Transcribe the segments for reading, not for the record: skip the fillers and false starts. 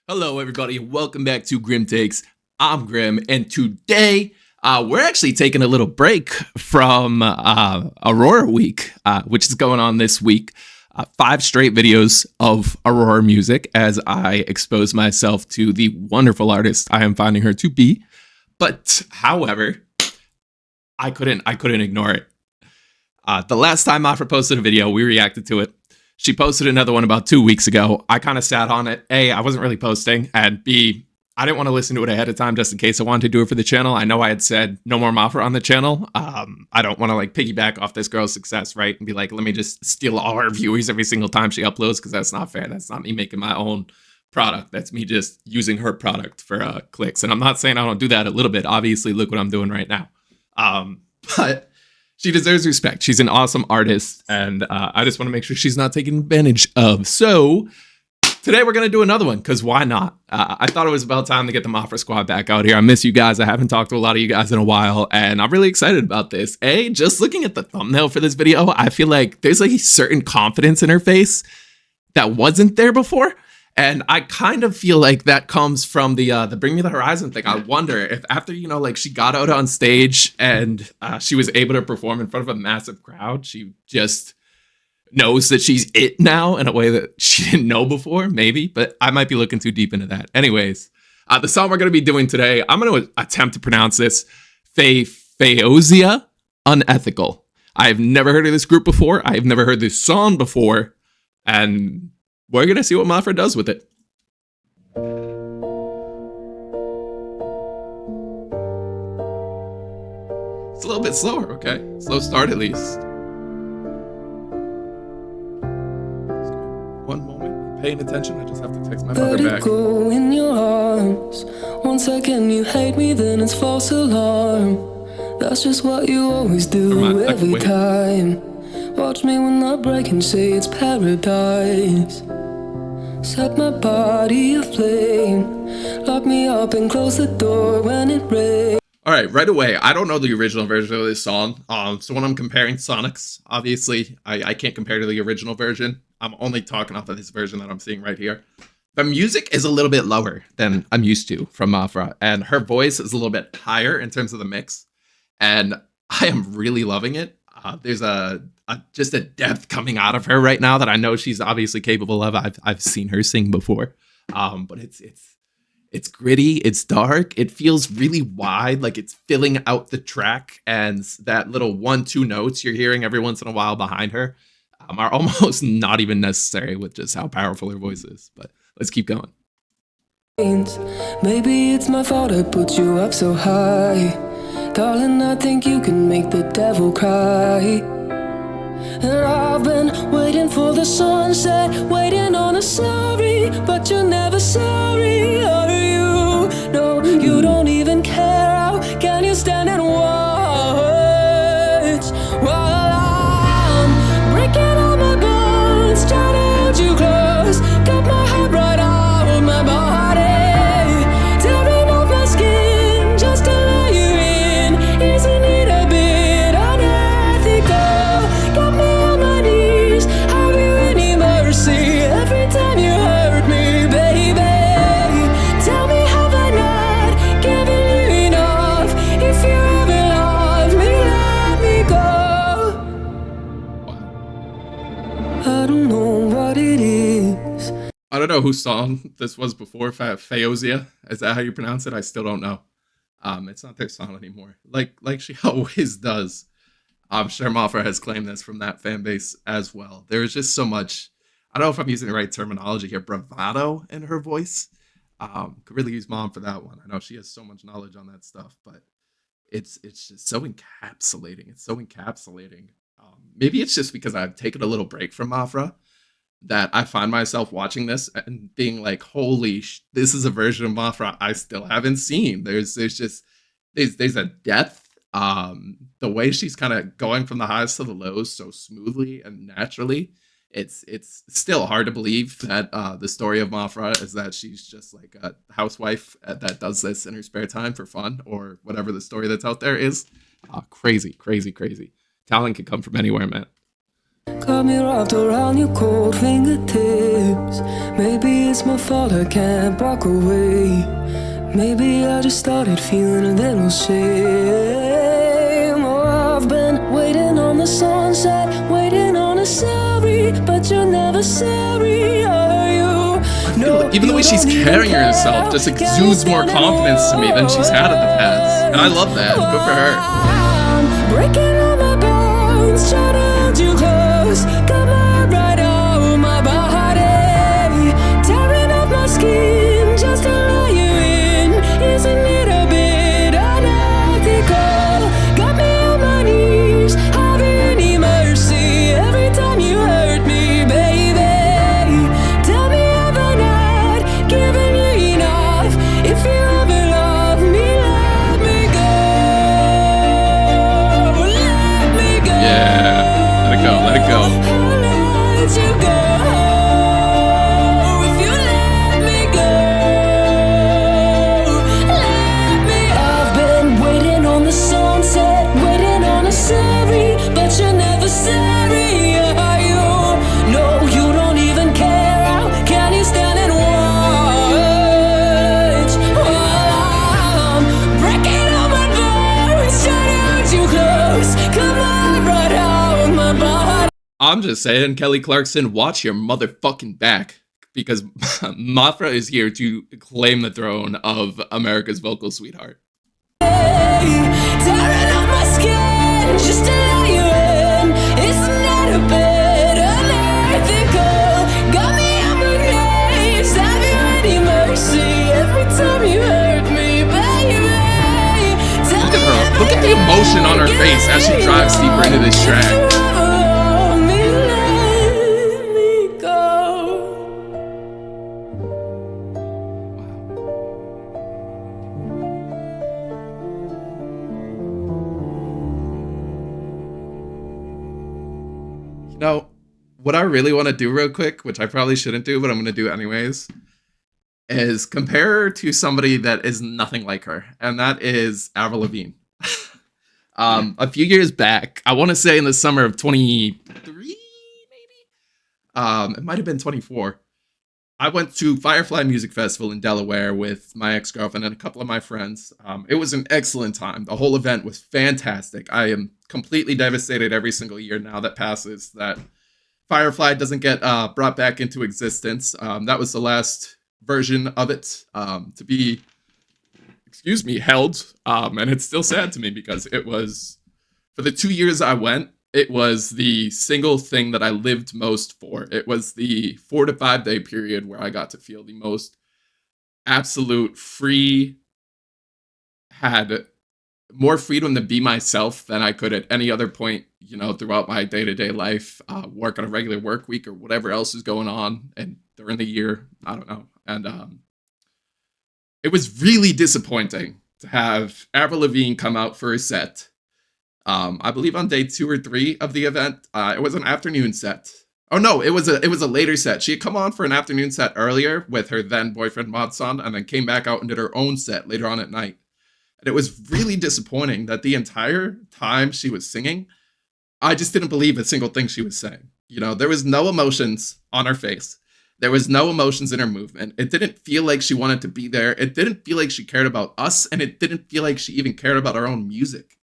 Hello, everybody. Welcome back to Grim Takes. I'm Grim, and today we're actually taking a little break from Aurora Week, which is going on this week. 5 straight videos of Aurora music as I expose myself to the wonderful artist I am finding her to be. But, however, I couldn't ignore it. The last time Maphra posted a video, we reacted to it. She posted another one about 2 weeks ago. I kind of sat on it. A, I wasn't really posting. And B, I didn't want to listen to it ahead of time just in case I wanted to do it for the channel. I know I had said no more Maphra on the channel. I don't want to piggyback off this girl's success, right? And be like, let me just steal all her viewers every single time she uploads because that's not fair. That's not me making my own product. That's me just using her product for clicks. And I'm not saying I don't do that a little bit. Obviously, look what I'm doing right now. But she deserves respect. She's an awesome artist, and I just want to make sure she's not taken advantage of. So today we're going to do another one, because why not? I thought it was about time to get the Maphra squad back out here. I miss you guys. I haven't talked to a lot of you guys in a while, and I'm really excited about this. Just looking at the thumbnail for this video, I feel like there's a certain confidence in her face that wasn't there before. And I kind of feel like that comes from the Bring Me the Horizon thing. I wonder if after, she got out on stage and she was able to perform in front of a massive crowd, she just knows that she's it now in a way that she didn't know before, maybe. But I might be looking too deep into that. Anyways, the song we're going to be doing today, I'm going to attempt to pronounce this, Feozia Unethical. I've never heard of this group before. I've never heard this song before. And we're going to see what Maphra does with it. It's a little bit slower, okay? Slow start at least. One moment. I'm paying attention. I just have to text my mother back. Go in your arms. 1 second you hate me, then it's false alarm. That's just what you always do every time. Watch me when I break and say it's paradise. Set my body aflame. Lock me up and close the door when it rains. Alright, right away, I don't know the original version of this song. So when I'm comparing Sonics, obviously, I can't compare to the original version. I'm only talking off of this version that I'm seeing right here. The music is a little bit lower than I'm used to from Maphra, and her voice is a little bit higher in terms of the mix. And I am really loving it. There's just a depth coming out of her right now that I know she's obviously capable of. I've seen her sing before, but it's gritty, it's dark, it feels really wide, like it's filling out the track, and that little 1-2 notes you're hearing every once in a while behind her are almost not even necessary with just how powerful her voice is. But let's keep going. Maybe it's my fault I put you up so high. Darling, I think you can make the devil cry. And I've been waiting for the sunset, waiting on a sorry, but you're never sorry, are you? No, you don't even care. How can you stand and watch while I'm breaking all my bones, trying to hold you close, cut my heart right out of my body, tearing off my skin just to let you in. Isn't it a bit unethical? Got me on my knees, have you any mercy? Every time you hurt me, baby, tell me, have I not given you enough? If you ever love me, let me go. I don't know what it is. I don't know whose song this was before. Feozia, is that how you pronounce it? I still don't know. It's not their song anymore. Like she always does. I'm sure Maphra has claimed this from that fan base as well. There's just so much, I don't know if I'm using the right terminology here, bravado in her voice. Could really use Mom for that one. I know she has so much knowledge on that stuff, but it's just so encapsulating. It's so encapsulating. Maybe it's just because I've taken a little break from Maphra that I find myself watching this and being like, holy this is a version of Maphra I still haven't seen. There's a depth. The way she's kind of going from the highs to the lows so smoothly and naturally, it's still hard to believe that the story of Maphra is that she's just like a housewife that does this in her spare time for fun, or whatever the story that's out there is. Crazy. Talent can come from anywhere, man. Got me wrapped around your cold fingertips. Maybe it's my fault I can't walk away. Maybe I just started feeling a little shame. Oh, I've been waiting on the sunset, waiting on a sorry, but you're never sorry, are you? No, Even the way she's carrying herself just exudes more confidence to me than she's had in the past. And I love that. Good for her. I'm breaking all my bones, trying to hold you close. Come on, right out my body, tearing off my skin just to let you in. Isn't it a bit unethical? Got me on my knees, have you any mercy every time you hurt me, baby? Tell me have I not given you enough? If you ever love me, let me go. Let me go. Yeah. Let it go. Let it go. I'll let you go. If you let me go, let me. I've been waiting on the sunset, waiting on a sorry, but you're never sorry, are you? No, you don't even care. How can you stand and watch while I'm breaking all my bones, trying to hold you close? Come on, right out my body. I'm just saying, Kelly Clarkson, watch your motherfucking back. Because Maphra is here to claim the throne of America's vocal sweetheart. Tearing off my skin just to let you in. Isn't that a bit unethical? Got me on my knees, have you any mercy every time you hurt me, baby? Tell Look at me her. if Look I at the emotion on her can face as she get drives deeper into this enough. track. If you ever love me, let me go. You know, what I really want to do real quick, which I probably shouldn't do, but I'm going to do anyways, is compare her to somebody that is nothing like her, and that is Avril Lavigne. A few years back, I want to say in the summer of 23, maybe? It might have been 24. I went to Firefly Music Festival in Delaware with my ex-girlfriend and a couple of my friends. It was an excellent time. The whole event was fantastic. I am completely devastated every single year now that passes that Firefly doesn't get brought back into existence. That was the last version of it to be, excuse me, held. And it's still sad to me because it was, for the 2 years I went, it was the single thing that I lived most for. It was the 4 to 5 day period where I got to feel the most absolute free, had more freedom to be myself than I could at any other point, you know, throughout my day to day life, work on a regular work week or whatever else is going on. And during the year, I don't know. And it was really disappointing to have Avril Lavigne come out for a set. I believe on day 2 or 3 of the event, it was an afternoon set. Oh no, it was a later set. She had come on for an afternoon set earlier with her then boyfriend Modson, and then came back out and did her own set later on at night. And it was really disappointing that the entire time she was singing, I just didn't believe a single thing she was saying. You know, there was no emotions on her face. There was no emotions in her movement. It didn't feel like she wanted to be there. It didn't feel like she cared about us, and it didn't feel like she even cared about her own music.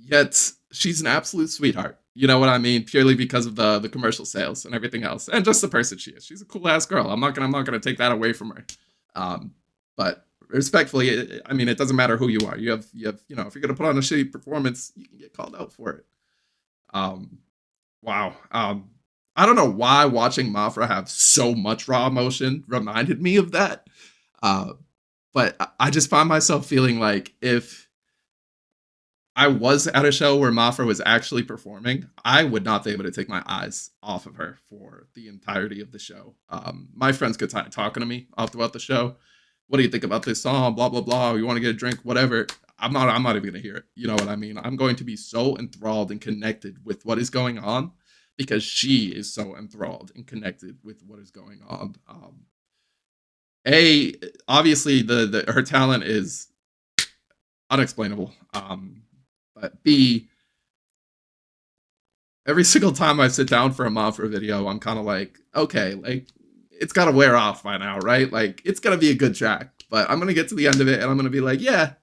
Yet she's an absolute sweetheart. You know what I mean? Purely because of the commercial sales and everything else, and just the person she is. She's a cool ass girl. I'm not gonna take that away from her. But respectfully, I mean, it doesn't matter who you are. You have, you know, if you're gonna put on a shitty performance, you can get called out for it. Wow. I don't know why watching Maphra have so much raw emotion reminded me of that. But I just find myself feeling like if I was at a show where Maphra was actually performing, I would not be able to take my eyes off of her for the entirety of the show. My friends could talking to me all throughout the show. What do you think about this song? Blah blah blah. You want to get a drink? Whatever. I'm not even gonna hear it. You know what I mean? I'm going to be so enthralled and connected with what is going on because she is so enthralled and connected with what is going on. A obviously the her talent is unexplainable. But B, every single time I sit down for a Maphra video, I'm kind of like, okay, like it's got to wear off by now, right? Like it's gonna be a good track, but I'm gonna get to the end of it and I'm gonna be like, yeah,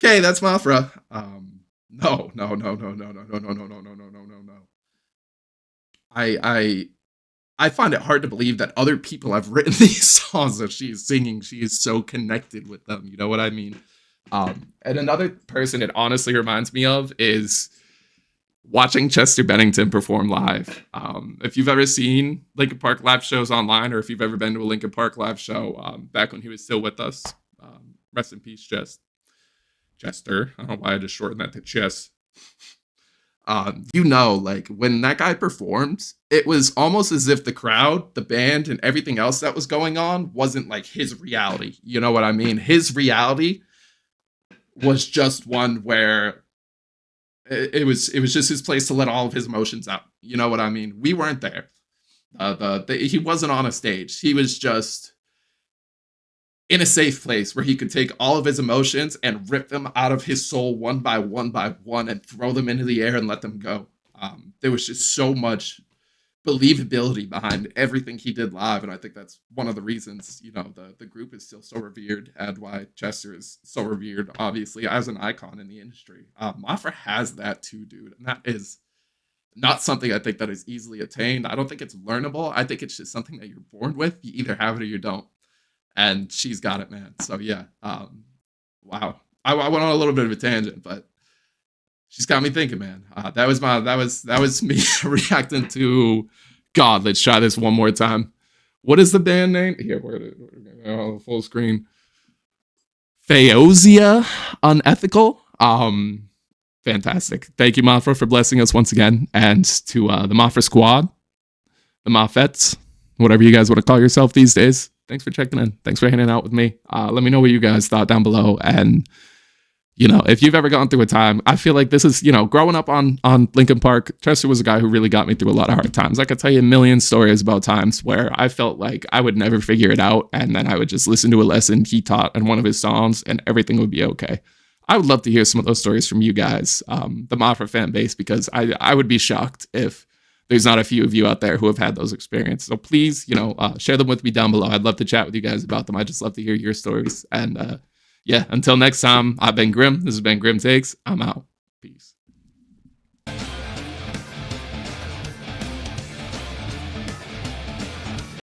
okay, that's Maphra. No, no, no, no, no, no, no, no, no, no, no, no, no, no, no. I I find it hard to believe that other people have written these songs that she is singing. She is so connected with them. You know what I mean? And another person it honestly reminds me of is watching Chester Bennington perform live. If you've ever seen Linkin Park live shows online, or if you've ever been to a Linkin Park live show back when he was still with us, rest in peace, Chester. I don't know why I just shortened that to Chess. Like when that guy performed, it was almost as if the crowd, the band, and everything else that was going on wasn't like his reality. You know what I mean? His reality was just one where it was just his place to let all of his emotions out. You know what I mean? We weren't there. He wasn't on a stage. He was just in a safe place where he could take all of his emotions and rip them out of his soul one by one and throw them into the air and let them go. There was just so much believability behind everything he did live, and I think that's one of the reasons the group is still so revered and why Chester is so revered, obviously as an icon in the industry. Maphra has that too, dude, and that is not something I think that is easily attained. I don't think it's learnable. I think it's just something that you're born with. You either have it or you don't, and she's got it, man. So yeah, wow. I went on a little bit of a tangent, but she's got me thinking, man. That was me reacting to God. Let's try this one more time. What is the band name? Here, we're full screen. Phaeosia Unethical. Fantastic. Thank you, Maphra, for blessing us once again, and to the Maphra squad, the Maphets, whatever you guys want to call yourself these days. Thanks for checking in. Thanks for hanging out with me. Let me know what you guys thought down below. And, if you've ever gone through a time, I feel like this is, growing up on Linkin Park, Chester was a guy who really got me through a lot of hard times. I could tell you a million stories about times where I felt like I would never figure it out. And then I would just listen to a lesson he taught in one of his songs and everything would be okay. I would love to hear some of those stories from you guys, the Maphra fan base, because I would be shocked if there's not a few of you out there who have had those experiences. So please, share them with me down below. I'd love to chat with you guys about them. I just love to hear your stories. And yeah, until next time, I've been Grim. This has been Grim Takes. I'm out. Peace.